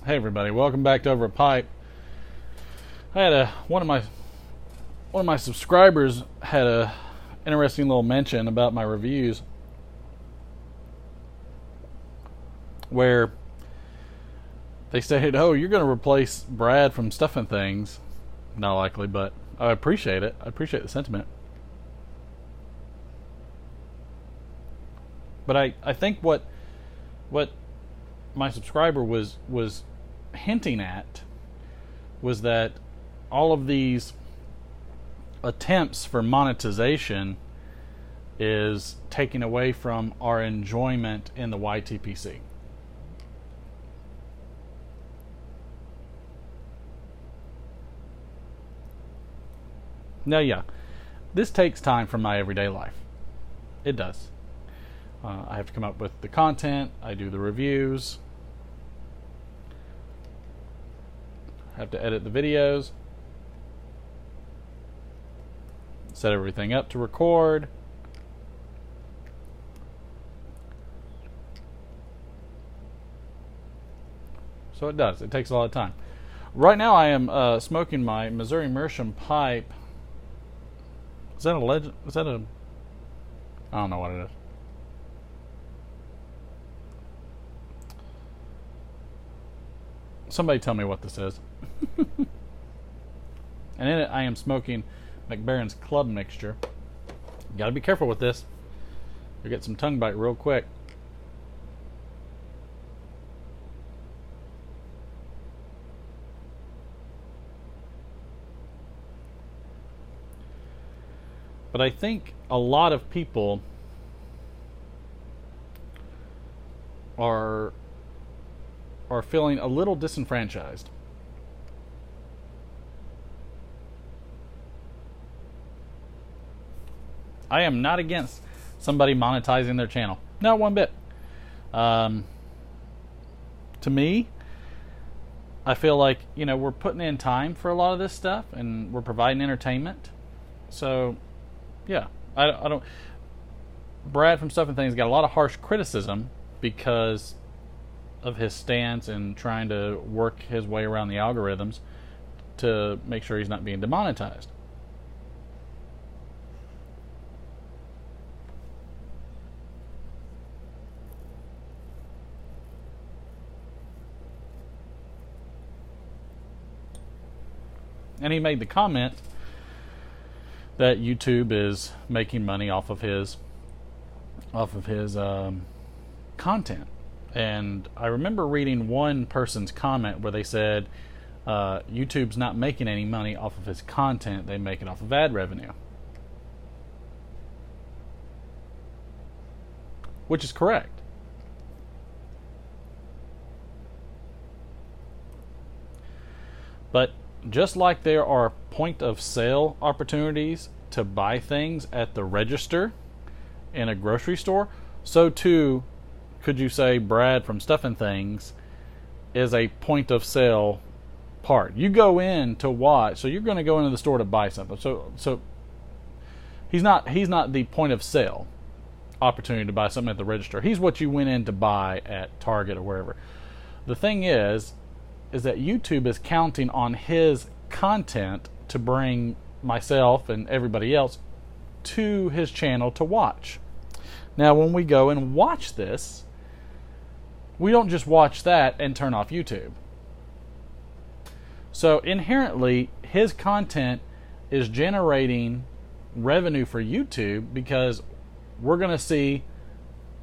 Hey everybody, welcome back to Over a Pipe. I had one of my subscribers had a interesting little mention about my reviews where they stated, "Oh, you're going to replace Brad from Stuffing Things." Not likely, but I appreciate it. I appreciate the sentiment. But I think what my subscriber was hinting at was that all of these attempts for monetization is taking away from our enjoyment in the YTPC. Now, yeah, this takes time from my everyday life. It does. I have to come up with the content. I do the reviews. Have to edit the videos, set everything up to record. So it does. It takes a lot of time. Right now I am smoking my Missouri Meerschaum pipe. Is that a legend? Is that a... I don't know what it is. Somebody tell me what this is. And in it, I am smoking McBaron's Club Mixture. You gotta be careful with this. You'll get some tongue bite real quick. But I think a lot of people are feeling a little disenfranchised. I am not against somebody monetizing their channel. Not one bit. To me, I feel like, we're putting in time for a lot of this stuff and we're providing entertainment. So, yeah, I don't... Brad from Stuffing Things got a lot of harsh criticism because of his stance and trying to work his way around the algorithms to make sure he's not being demonetized. And he made the comment that YouTube is making money off of his content. And I remember reading one person's comment where they said YouTube's not making any money off of his content, they make it off of ad revenue. Which is correct. But just like there are point of sale opportunities to buy things at the register in a grocery store, so too could you say Brad from Stuffing Things is a point of sale part. You go in to watch, so you're going to go into the store to buy something. So he's not the point of sale opportunity to buy something at the register. He's what you went in to buy at Target or wherever. The thing is that YouTube is counting on his content to bring myself and everybody else to his channel to watch. Now, when we go and watch this, we don't just watch that and turn off YouTube. So inherently, his content is generating revenue for YouTube because we're going to see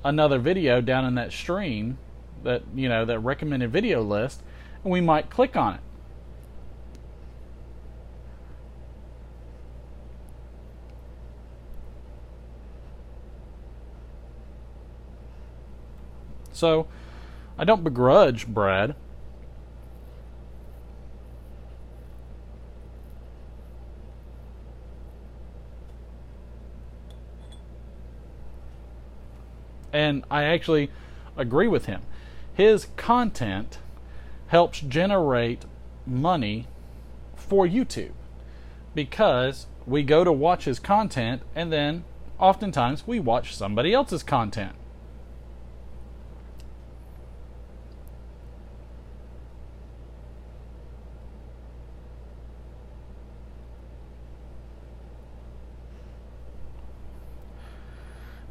another video down in that stream, that that recommended video list, and we might click on it. So I don't begrudge Brad. And I actually agree with him. His content helps generate money for YouTube because we go to watch his content and then oftentimes we watch somebody else's content.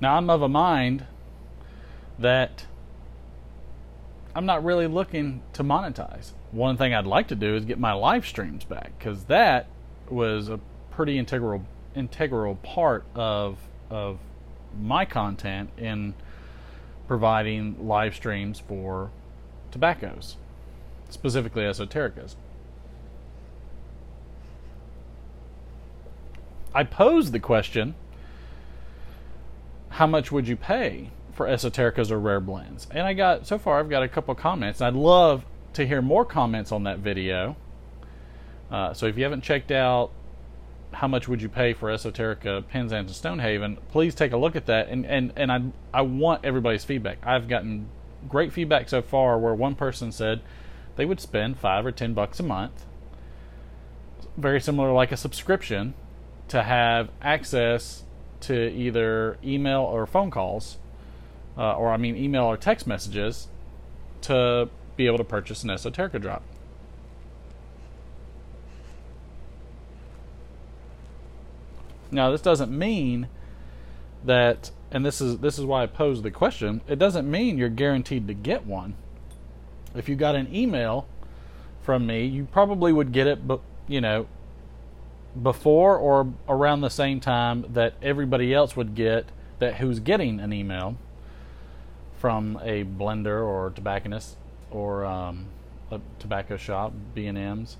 Now, I'm of a mind that I'm not really looking to monetize. One thing I'd like to do is get my live streams back, because that was a pretty integral part of my content in providing live streams for tobaccos, specifically esotericas. I posed the question, how much would you pay for esotericas or rare blends? And I've got a couple of comments. I'd love to hear more comments on that video. So if you haven't checked out how much would you pay for esoterica, Penzance, and Stonehaven, please take a look at that. And I want everybody's feedback. I've gotten great feedback so far where one person said they would spend $5 or $10 a month, very similar like a subscription, to have access to either email or phone calls, email or text messages, to be able to purchase an esoterica drop. Now, this doesn't mean that, and this is why I posed the question, it doesn't mean you're guaranteed to get one. If you got an email from me, you probably would get it, before or around the same time that everybody else would get who's getting an email from a blender or tobacconist or a tobacco shop, B&Ms.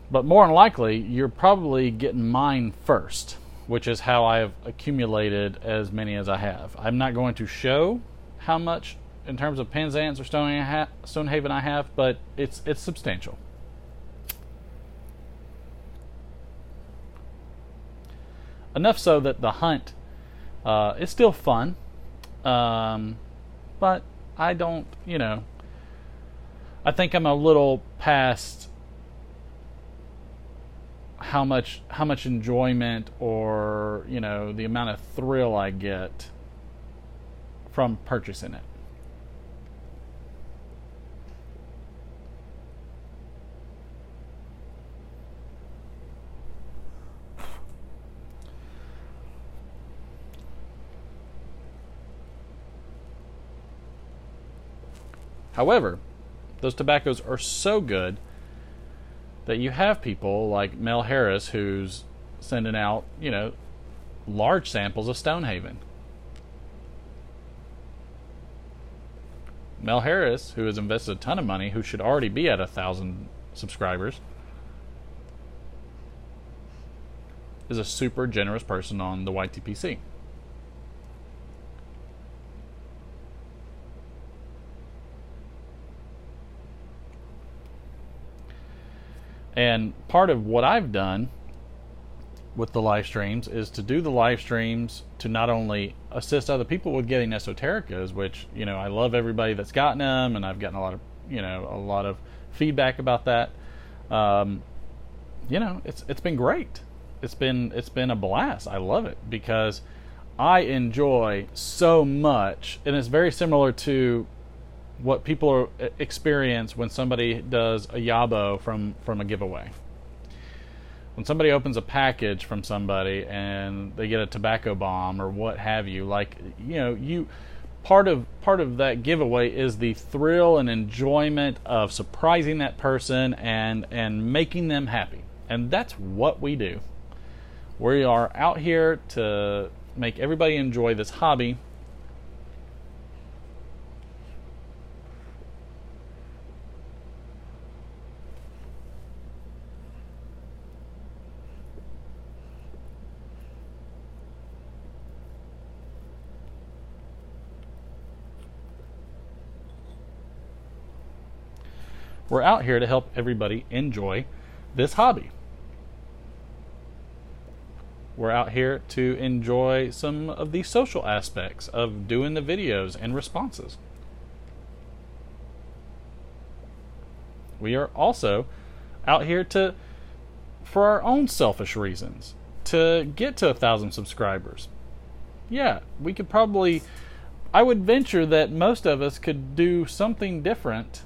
But more than likely, you're probably getting mine first, which is how I have accumulated as many as I have. I'm not going to show how much in terms of Penzance or Stonehaven I have, but it's substantial. Enough so that the hunt is still fun, but I don't, I think I'm a little past how much enjoyment or the amount of thrill I get from purchasing it. However, those tobaccos are so good that you have people like Mel Harris who's sending out, large samples of Stonehaven. Mel Harris, who has invested a ton of money, who should already be at 1,000 subscribers, is a super generous person on the YTPC. And part of what I've done with the live streams is to do the live streams to not only assist other people with getting esotericas, which, I love everybody that's gotten them, and I've gotten a lot of feedback about that. It's been great. It's been a blast. I love it because I enjoy so much, and it's very similar to what people experience when somebody does a yabo from a giveaway. When somebody opens a package from somebody and they get a tobacco bomb or what have you, part of that giveaway is the thrill and enjoyment of surprising that person and making them happy. And that's what we do. We are out here to make everybody enjoy this hobby. We're out here to help everybody enjoy this hobby. We're out here to enjoy some of the social aspects of doing the videos and responses. We are also out here for our own selfish reasons, to get to 1,000 subscribers. Yeah, we could I would venture that most of us could do something different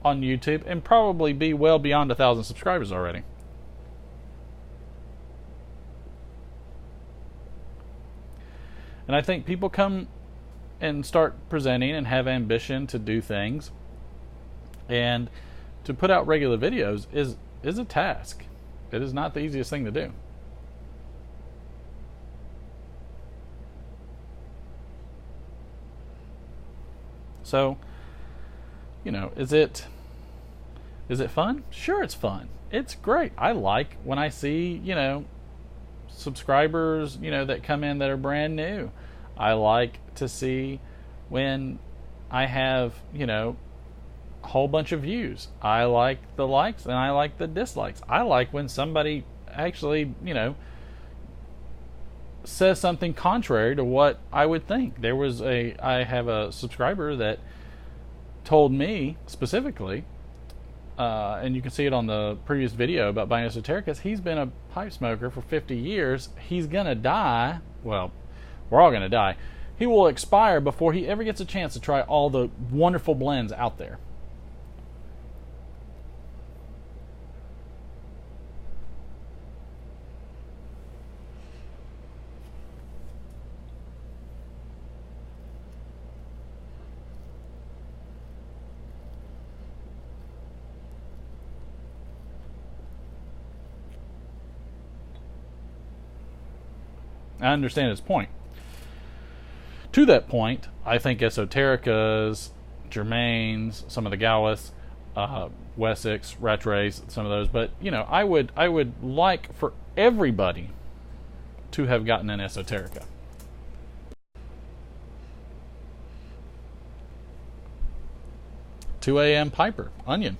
on YouTube and probably be well beyond 1,000 subscribers already. And I think people come and start presenting and have ambition to do things, and to put out regular videos is a task. It is not the easiest thing to do. So, is it fun? Sure, it's fun. It's great. I like when I see, subscribers, that come in that are brand new. I like to see when I have, a whole bunch of views. I like the likes and I like the dislikes. I like when somebody actually, says something contrary to what I would think. I have a subscriber that told me specifically, and you can see it on the previous video about buying Esotericus, he's been a pipe smoker for 50 years. He's gonna die. Well, we're all gonna die. He will expire before he ever gets a chance to try all the wonderful blends out there. I understand his point. To that point, I think Esotericas, Germains, some of the Gauss, Wessex, Rattrays, some of those. But I would like for everybody to have gotten an Esoterica. "2 a.m. Piper, Onion.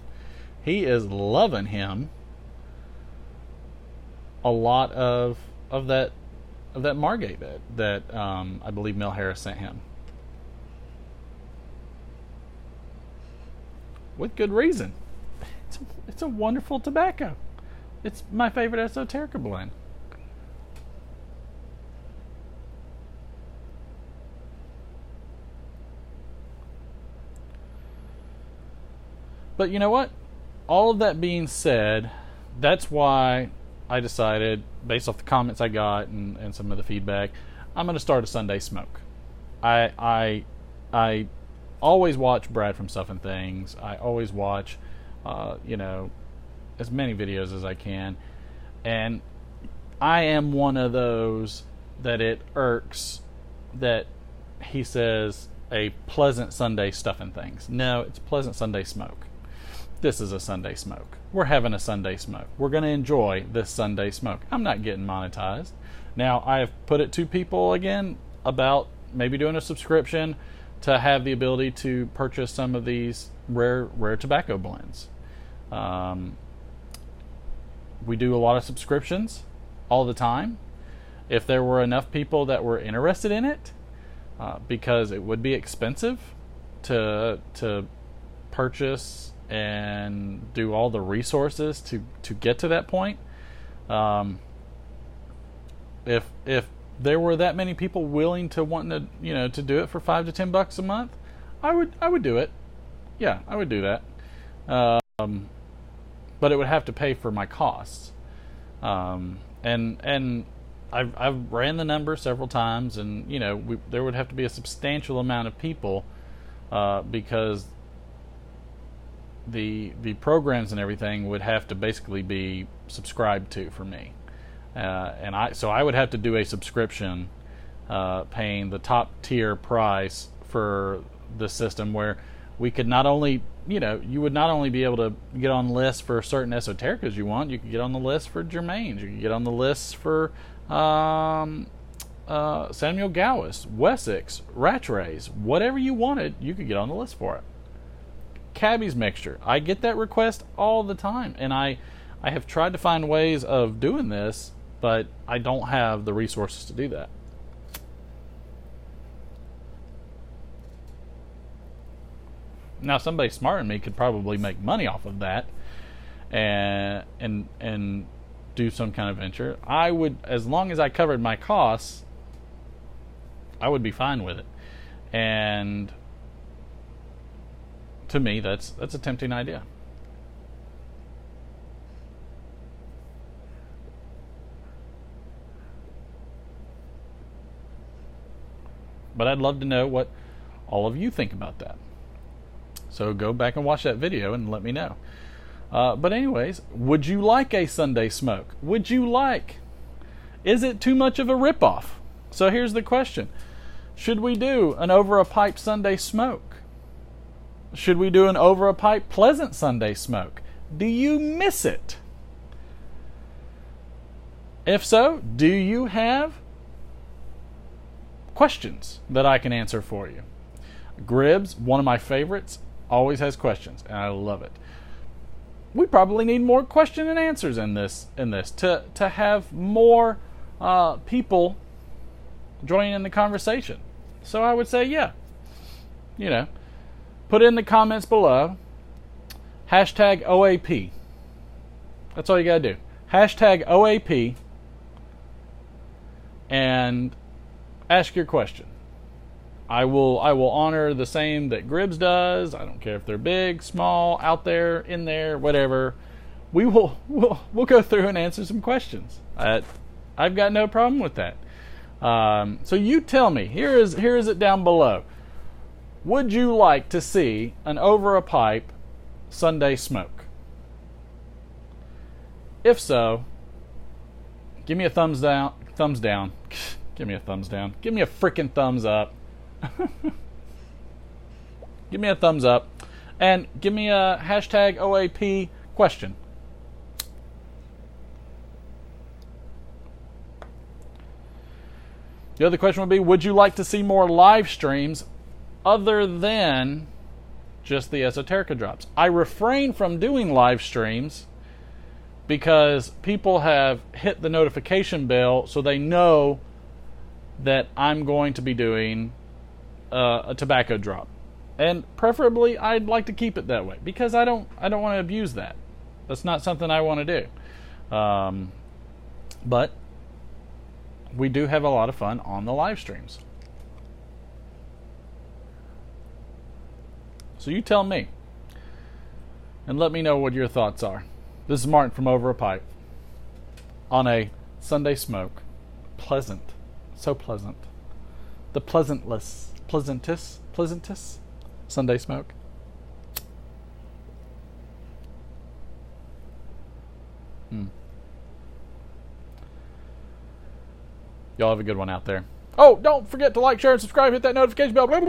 He is loving him. A lot of that Margate that I believe Mel Harris sent him. With good reason. It's a wonderful tobacco. It's my favorite Esoterica blend. But you know what? All of that being said, that's why I decided, based off the comments I got and some of the feedback, I'm going to start a Sunday Smoke. I always watch Brad from Stuff and Things. I always watch, as many videos as I can. And I am one of those that it irks that he says a pleasant Sunday Stuff and Things. No, it's pleasant Sunday Smoke. This is a Sunday Smoke. We're having a Sunday Smoke. We're going to enjoy this Sunday Smoke. I'm not getting monetized. Now, I have put it to people again about maybe doing a subscription to have the ability to purchase some of these rare tobacco blends. We do a lot of subscriptions all the time. If there were enough people that were interested in it, because it would be expensive to purchase and do all the resources to get to that point. If there were that many people willing to want to do it for $5 to $10 a month, I would do it. Yeah, I would do that. But it would have to pay for my costs. And I've ran the number several times, and there would have to be a substantial amount of people, because the programs and everything would have to basically be subscribed to for me, and I would have to do a subscription, paying the top tier price for the system, where we could not only you would not only be able to get on lists for certain Esotericas you want, you could get on the list for Germains, you could get on the list for Samuel Gowis, Wessex, Rattrays, whatever you wanted, you could get on the list for it. Cabby's mixture, I get that request all the time, and I have tried to find ways of doing this, but I don't have the resources to do that. Now, somebody smarter than me could probably make money off of that, and do some kind of venture. I would, as long as I covered my costs, I would be fine with it. And to me, that's a tempting idea. But I'd love to know what all of you think about that. So go back and watch that video and let me know. But anyways, would you like a Sunday Smoke? Would you like? Is it too much of a ripoff? So here's the question. Should we do an Over a Pipe Sunday Smoke? Should we do an Over a Pipe Pleasant Sunday Smoke? Do you miss it? If so, do you have questions that I can answer for you? Gribbs, one of my favorites, always has questions, and I love it. We probably need more question and answers in this to have more people joining in the conversation. So I would say, yeah, put in the comments below, hashtag OAP. That's all you gotta do. Hashtag OAP, and ask your question. I will honor the same that Gribbs does. I don't care if they're big, small, out there, in there, whatever. We'll go through and answer some questions. I've got no problem with that. So you tell me. Here is it down below. Would you like to see an Over a Pipe Sunday Smoke? If so, give me a thumbs down. Give me a thumbs down. Give me a freaking thumbs up. Give me a thumbs up. And give me a hashtag OAP question. The other question would be, would you like to see more live streams other than just the Esoterica drops? I refrain from doing live streams because people have hit the notification bell so they know that I'm going to be doing a tobacco drop. And preferably I'd like to keep it that way because I don't want to abuse that. That's not something I want to do. But we do have a lot of fun on the live streams. So you tell me and let me know what your thoughts are. This is Martin from Over a Pipe on a Sunday Smoke. Pleasant. So pleasant. The pleasantest Sunday Smoke. Y'all have a good one out there. Oh, don't forget to like, share, and subscribe. Hit that notification bell.